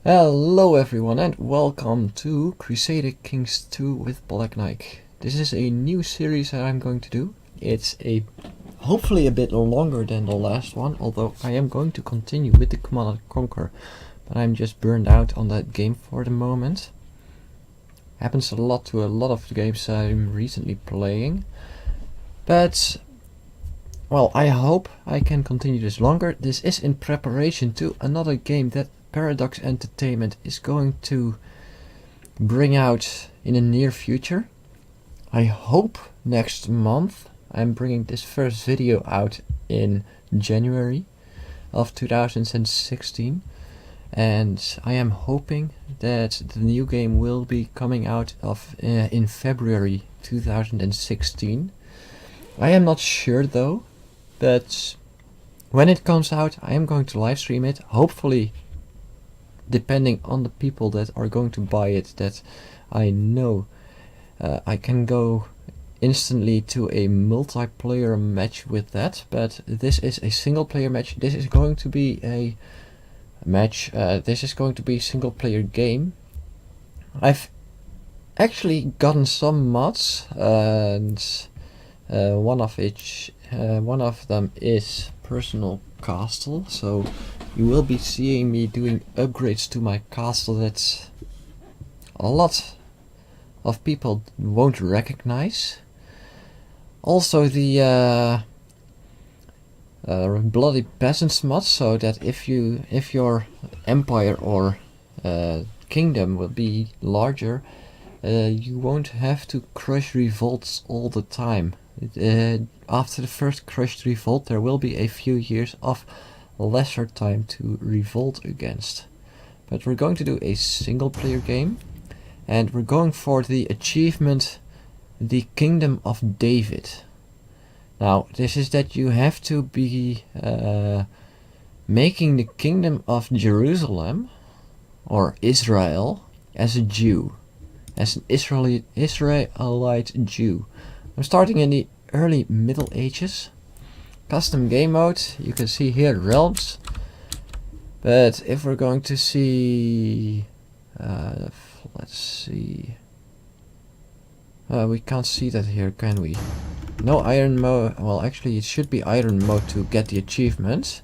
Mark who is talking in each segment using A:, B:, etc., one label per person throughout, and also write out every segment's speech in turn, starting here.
A: Hello everyone and welcome to Crusader Kings 2 with BlackNike. This is a new series that I'm going to do. It's hopefully a bit longer than the last one, although I am going to continue with the Command & Conquer, but I'm just burned out on that game for the moment. Happens a lot to a lot of the games I'm recently playing, but well, I hope I can continue this longer. This is in preparation to another game that Paradox Entertainment is going to bring out in the near future. I hope next month. I'm bringing this first video out in January of 2016, and I am hoping that the new game will be coming out in February 2016. I am not sure though, but when it comes out I am going to live stream it, hopefully depending on the people that are going to buy it, that I know I can go instantly to a multiplayer match with that, but this is a single player match. This is going to be a match, this is going to be a single player game. I've actually gotten some mods, and one of them is personal castle, so you will be seeing me doing upgrades to my castle that a lot of people won't recognize. Also the bloody peasants mod, so that if your empire or kingdom will be larger, you won't have to crush revolts all the time. After the first crushed revolt there will be a few years of lesser time to revolt against. But we're going to do a single player game, and we're going for the achievement, the Kingdom of David. Now this is that you have to be making the Kingdom of Jerusalem or Israel as a Jew, as an Israelite Jew. I'm starting in the early Middle Ages. Custom game mode, you can see here realms, but if we're going to see, let's see, we can't see that here, can we? No iron mode. Well, actually it should be iron mode to get the achievements,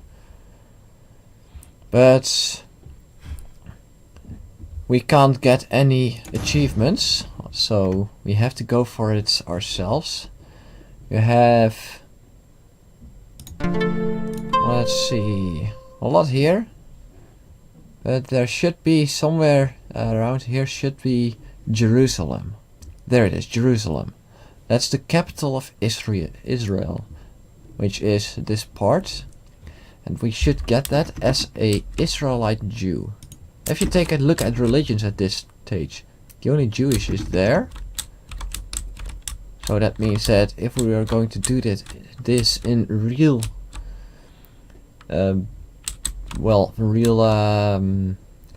A: but we can't get any achievements, so we have to go for it ourselves. You have, let's see, a lot here, but there should be somewhere around here should be Jerusalem. There it is, Jerusalem. That's the capital of Israel, which is this part, and we should get that as a Israelite Jew. If you take a look at religions at this stage, the only Jewish is there. So that means that if we are going to do this in real,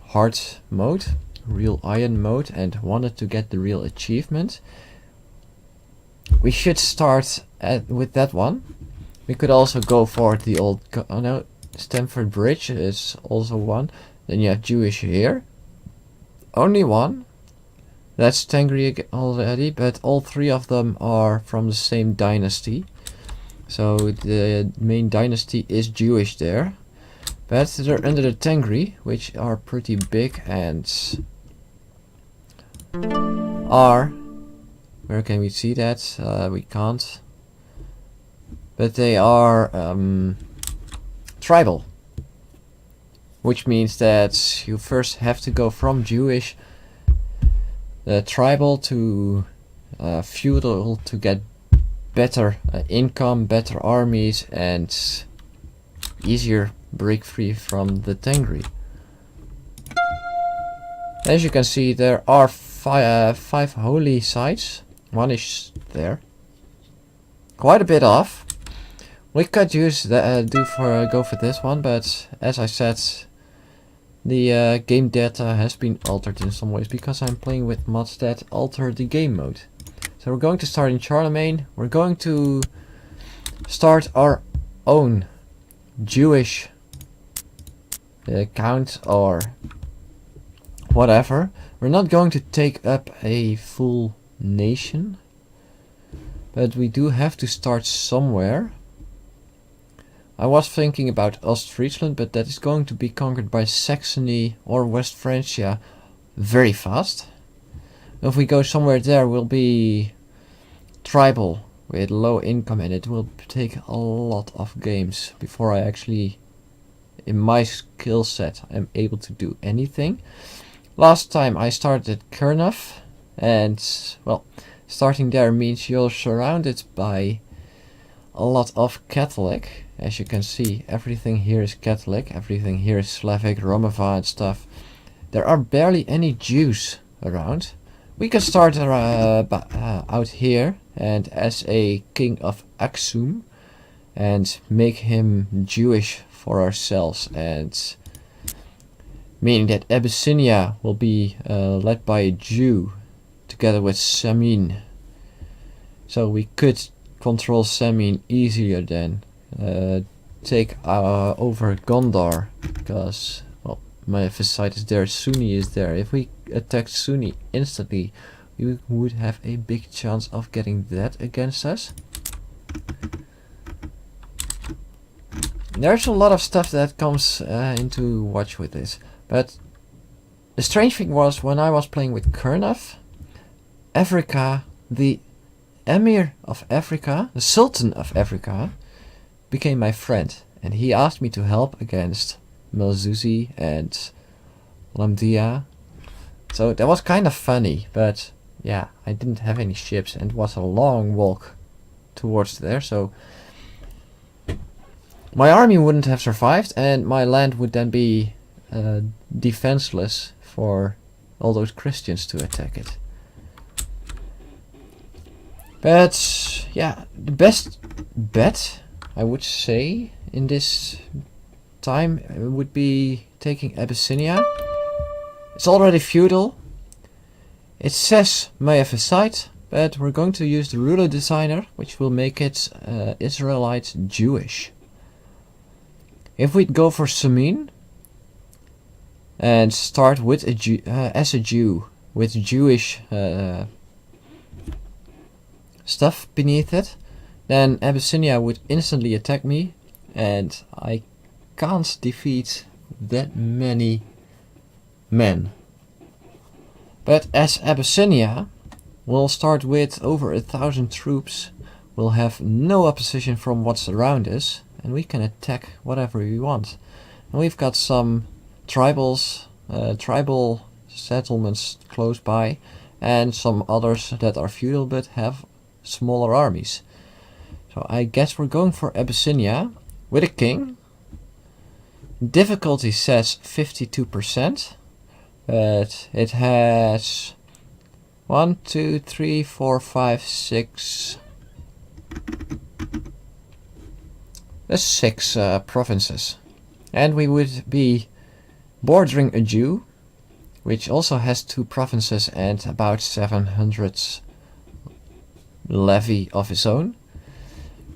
A: hard mode, real iron mode, and wanted to get the real achievement, we should start with that one. We could also go for the old, Stamford Bridge is also one. Then you have Jewish here, only one. That's Tengri already, but all three of them are from the same dynasty. So the main dynasty is Jewish there. But they're under the Tengri, which are pretty big and are... Where can we see that? We can't. But they are tribal. Which means that you first have to go from Jewish tribal to feudal to get better income, better armies, and easier break free from the Tengri. As you can see, there are five holy sites. One is there, quite a bit off. We could use go for this one, but as I said, the game data has been altered in some ways because I'm playing with mods that alter the game mode. So we're going to start in Charlemagne. We're going to start our own Jewish count or whatever. We're not going to take up a full nation, but we do have to start somewhere. I was thinking about Ostfriesland, but that is going to be conquered by Saxony or West Francia very fast. If we go somewhere there, we'll be tribal with low income, and it will take a lot of games before I actually, in my skill set, am able to do anything. Last time I started at Kernov, and well, starting there means you're surrounded by a lot of Catholic. As you can see, everything here is Catholic, everything here is Slavic, Romava and stuff. There are barely any Jews around. We can start out here and as a king of Aksum and make him Jewish for ourselves, and meaning that Abyssinia will be led by a Jew together with Samin. So we could control Samin easier than take over Gondar, because well, Mayaphysite is there, Sunni is there. If we attack Sunni instantly, we would have a big chance of getting that against us. There's a lot of stuff that comes into watch with this, but the strange thing was, when I was playing with Kernov, Africa, the Emir of Africa, the Sultan of Africa, became my friend, and he asked me to help against Melzuzi and Lamdia. So that was kind of funny, but yeah, I didn't have any ships and it was a long walk towards there, so my army wouldn't have survived and my land would then be defenseless for all those Christians to attack it. But yeah, the best bet, I would say, in this time would be taking Abyssinia. It's already feudal. It says Mayaphysite, but we're going to use the ruler designer, which will make it Israelite Jewish. If we go for Samin and start with as a Jew with Jewish stuff beneath it, then Abyssinia would instantly attack me, and I can't defeat that many men. But as Abyssinia will start with over 1,000 troops, we'll have no opposition from what's around us, and we can attack whatever we want. And we've got some tribal settlements close by, and some others that are feudal but have smaller armies. So I guess we're going for Abyssinia with a king. Difficulty says 52%, but it has 1, 2, 3, 4, 5, 6. There's 6 provinces, and we would be bordering a Jew, which also has 2 provinces and about 700 levy of his own.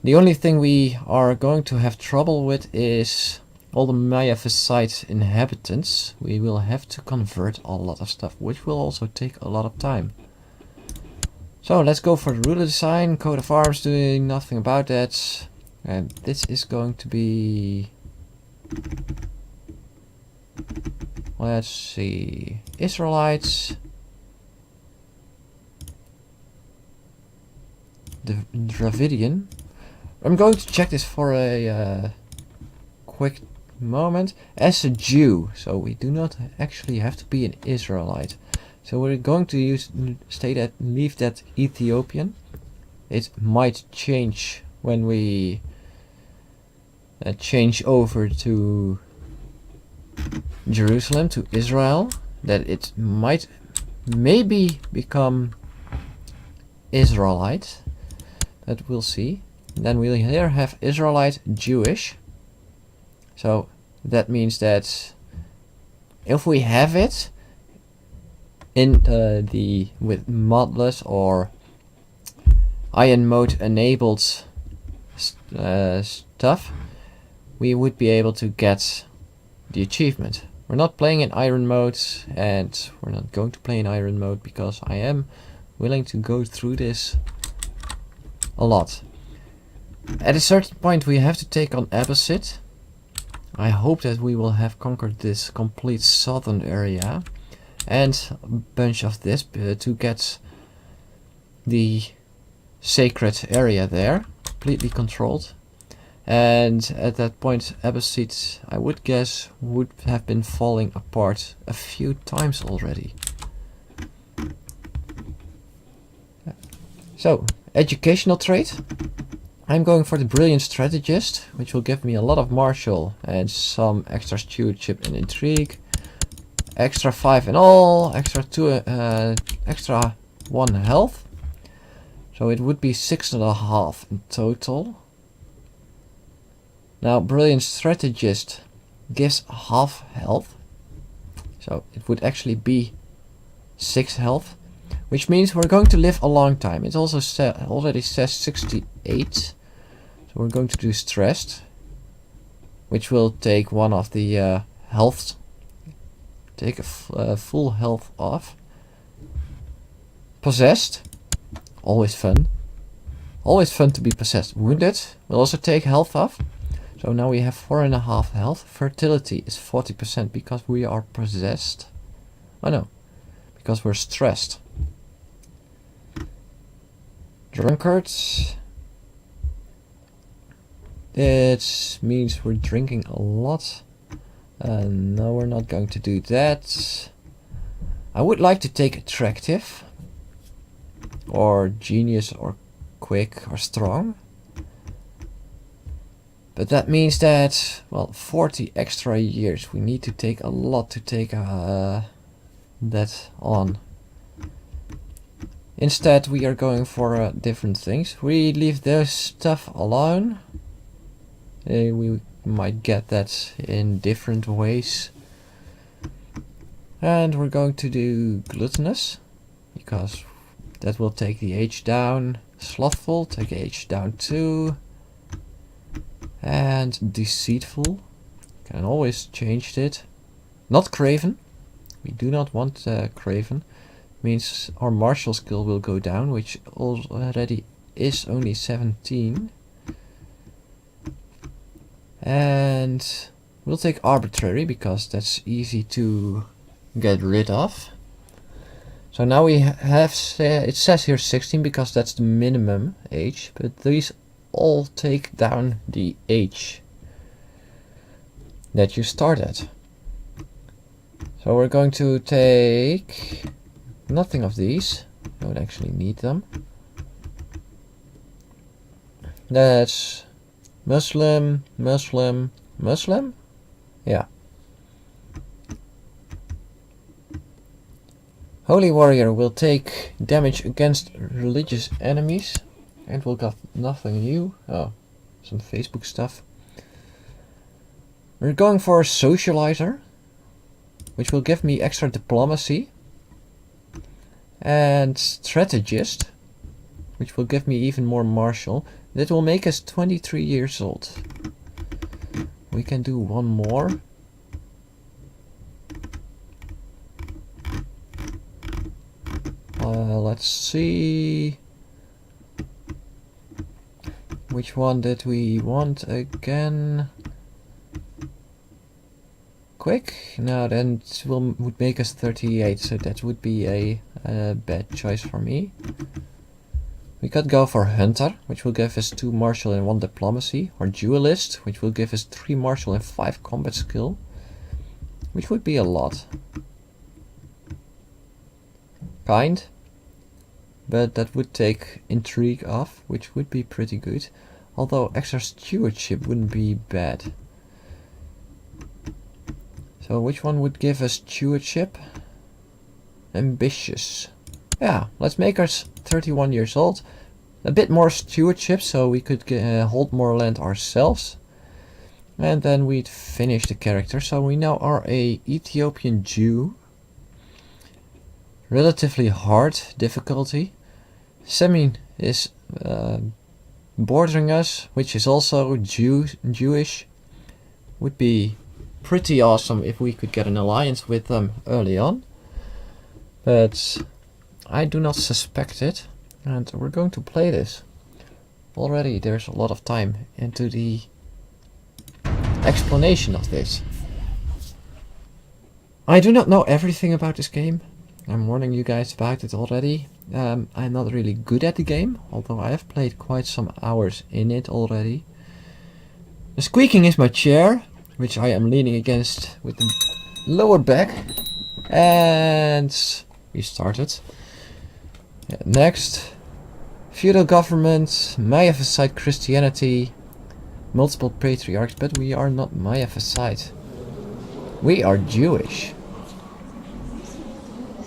A: The only thing we are going to have trouble with is all the Mayaphysite inhabitants. We will have to convert a lot of stuff, which will also take a lot of time. So let's go for the ruler design. Coat of arms doing nothing about that. And this is going to be, let's see, Israelites, the Dravidian. I'm going to check this for a quick moment. As a Jew, so we do not actually have to be an Israelite. So we're going to leave that Ethiopian. It might change when we change over to Jerusalem, to Israel, that it might maybe become Israelite, but we'll see. Then we'll here have Israelite Jewish, so that means that if we have it in with modless or iron mode enabled stuff, we would be able to get the achievement. We're not playing in iron mode, and we're not going to play in iron mode because I am willing to go through this a lot. At a certain point we have to take on Abbasid. I hope that we will have conquered this complete southern area and a bunch of this to get the sacred area there completely controlled. And at that point Abbasid, I would guess, would have been falling apart a few times already. So, educational trait. I'm going for the Brilliant Strategist, which will give me a lot of martial and some extra stewardship and intrigue. Extra 5 in all, extra 1 health. So it would be 6.5 in total. Now, Brilliant Strategist gives half health, so it would actually be 6 health, which means we're going to live a long time. It also already says 68, so we're going to do Stressed, which will take one of the health, take a full health off. Possessed, always fun. Always fun to be possessed. Wounded will also take health off. So now we have 4.5 health. Fertility is 40% because we are possessed. Oh no, because we're stressed. Drunkards. It means we're drinking a lot. No, we're not going to do that. I would like to take attractive, or genius, or quick, or strong. But that means that, well, 40 extra years. We need to take a lot to take that on. Instead, we are going for different things. We leave those stuff alone. We might get that in different ways. And we're going to do gluttonous, because that will take the age down. Slothful, take age down too. And deceitful, can always change it. Not craven, we do not want craven. Means our martial skill will go down, which already is only 17. And we'll take arbitrary because that's easy to get rid of. So now we have, it says here 16 because that's the minimum age, but these all take down the age that you start at. So we're going to take nothing of these. Don't actually need them. That's Muslim, Muslim, Muslim? Yeah. Holy Warrior will take damage against religious enemies. And we'll got nothing new. Oh, some Facebook stuff. We're going for a Socializer, which will give me extra diplomacy. And Strategist, which will give me even more martial. That will make us 23 years old. We can do one more. Let's see. Which one did we want again? Quick? No, then it would make us 38, so that would be a bad choice for me. We could go for Hunter, which will give us 2 martial and 1 diplomacy, or Duelist, which will give us 3 martial and 5 combat skill, which would be a lot. Kind, but that would take intrigue off, which would be pretty good, although extra stewardship wouldn't be bad. So which one would give us stewardship? Ambitious. Yeah, let's make us 31 years old. A bit more stewardship, so we could hold more land ourselves. And then we'd finish the character. So we now are a Ethiopian Jew. Relatively hard difficulty. Semin is bordering us, which is also Jewish. Would be pretty awesome if we could get an alliance with them early on. But I do not suspect it, and we're going to play this. Already there's a lot of time into the explanation of this. I do not know everything about this game. I'm warning you guys about it already. I'm not really good at the game, although I have played quite some hours in it already. The squeaking is my chair, which I am leaning against with the lower back. And we started. Yeah, next. Feudal government, Miaphysite Christianity, multiple patriarchs, but we are not Miaphysite. We are Jewish.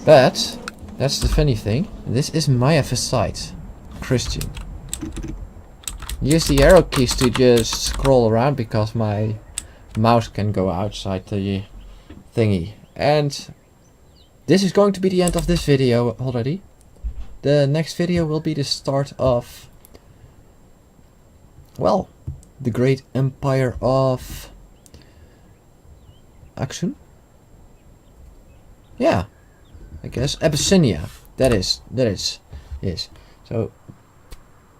A: But that's the funny thing. This is Miaphysite Christian. Use the arrow keys to just scroll around because my mouse can go outside the thingy. And this is going to be the end of this video already. The next video will be the start of, well, the great empire of Aksum? Yeah, I guess Abyssinia. That is, yes. So,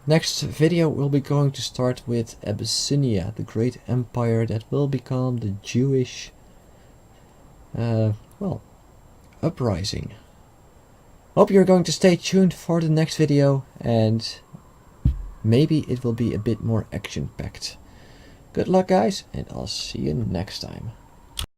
A: next video we'll be going to start with Abyssinia, the great empire that will become the Jewish, well, uprising. Hope you're going to stay tuned for the next video, and maybe it will be a bit more action-packed. Good luck guys, and I'll see you next time.